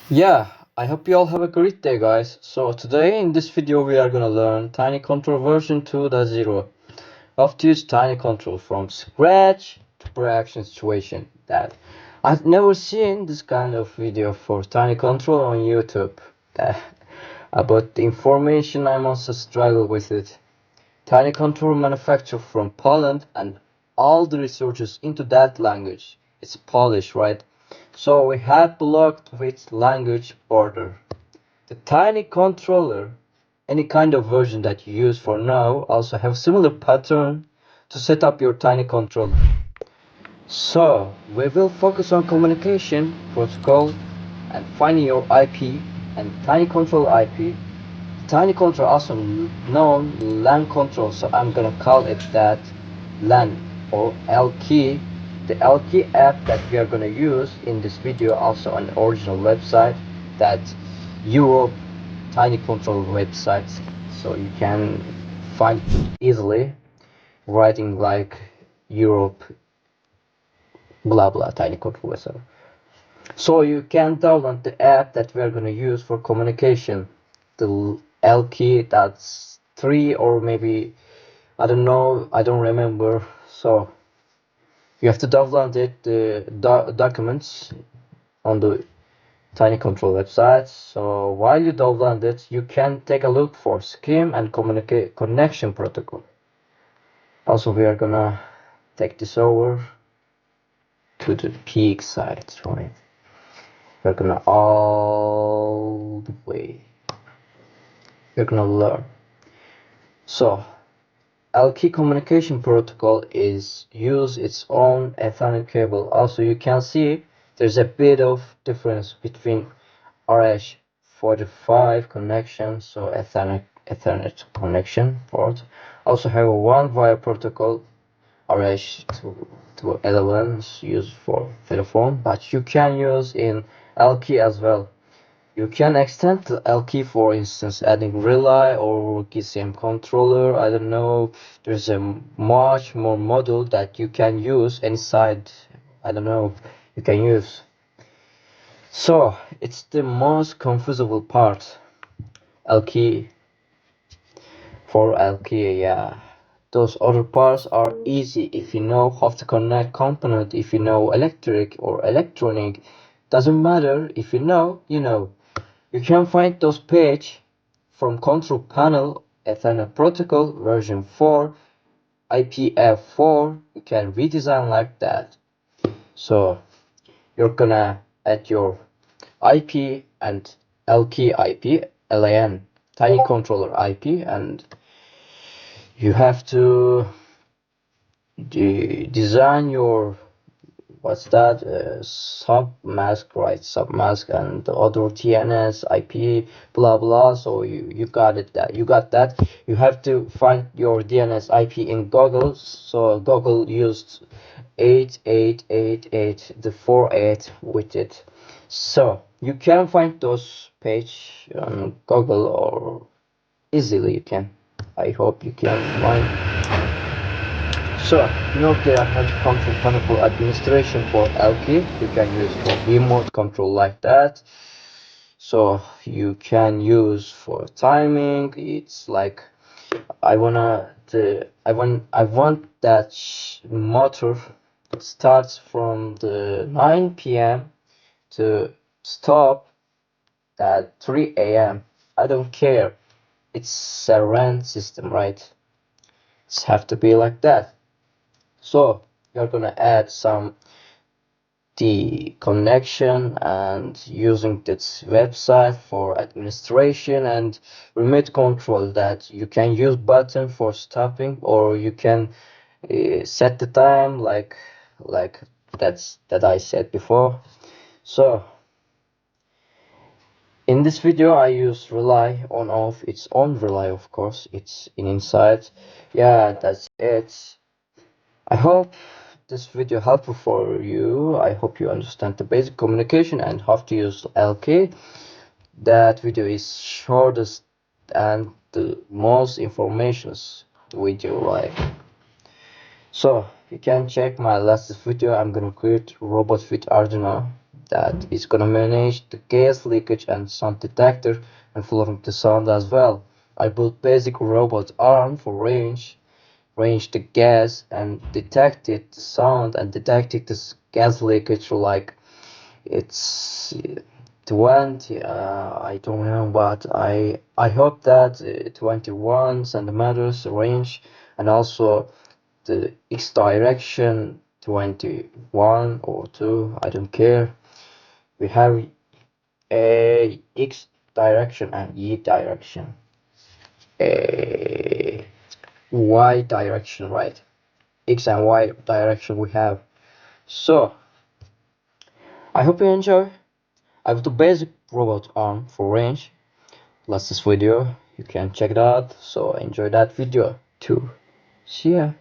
Yeah, I hope you all have a great day, guys. So today in this video we are gonna learn Tiny Control version 2.0. How to use Tiny Control from scratch to production situation. That I've never seen this kind of video for Tiny Control on YouTube. That about the information I must struggle with it. Tiny Control manufactured from Poland and all the researchers into that language. It's Polish, right? So we have blocked with language border. The tiny controller, any kind of version that you use for now, also have similar pattern to set up your tiny controller. So we will focus on communication, protocol, and finding your IP and tiny control IP. Tiny control also known LAN control, so I'm gonna call it that LAN or L key. The L key app that we are gonna use in this video also on the original website, that Europe tiny control website, so you can find easily writing like Europe blah blah tiny control website. So you can download the app that we are gonna use for communication. The L key, that's 3 or maybe I don't know, I don't remember. So you have to download it, the documents on the Tiny Control website. So while you download it, you can take a look for scheme and communicate connection protocol. Also, we are gonna take this over to the peak site, right? We're gonna all the way. We're gonna learn. So L-key communication protocol is use its own Ethernet cable. Also, you can see there's a bit of difference between RH45 connection, so Ethernet connection port. Also have a one wire protocol, RH211 is used for telephone, but you can use in L-key as well. You can extend the L key, for instance, adding relay or GSM controller. I don't know. There's a much more model that you can use inside. I don't know. You can use. So it's the most confusable part. L key for L key, yeah. Those other parts are easy if you know how to connect component. If you know electric or electronic, doesn't matter. If you know, you know. You can find those page from control panel Ethernet protocol version 4 IPF4. You can redesign like that. So you're gonna add your IP and L key IP, LAN tiny controller IP, and you have to design your what's that, sub mask, right? Sub mask and the other TNS IP blah blah. So you got it, that you got that. You have to find your DNS IP in Google. So Google used 8888, the 48 with it. So you can find those page on Google or easily you can. I hope you can find. So, there has control panel for administration for L-key. You can use for remote control like that. So you can use for timing. It's like I want that motor starts from the 9 p.m. to stop at 3 a.m. I don't care. It's a RAN system, right? It's have to be like that. So you're gonna add some the connection and using this website for administration and remote control, that you can use button for stopping, or you can set the time like that I said before. So in this video I use relay on off. It's on relay, of course. It's inside. Yeah, that's it. I hope this video helpful for you. I hope you understand the basic communication and how to use LK. That video is shortest and the most informations video, right? So you can check my last video. I'm gonna create robots with Arduino. that is gonna manage the gas leakage and sound detector and following the sound as well. I built basic robot arm for range the gas and detected the sound and detected this gas leakage like it's 20 I don't know, but I hope that 21 centimeters range, and also the x direction 21 or 2, I don't care. We have a x direction and y direction, a y direction, right? X and y direction we have. So I hope you enjoy. I have the basic robot arm for range. Last this video, you can check it out, so enjoy that video too. See ya.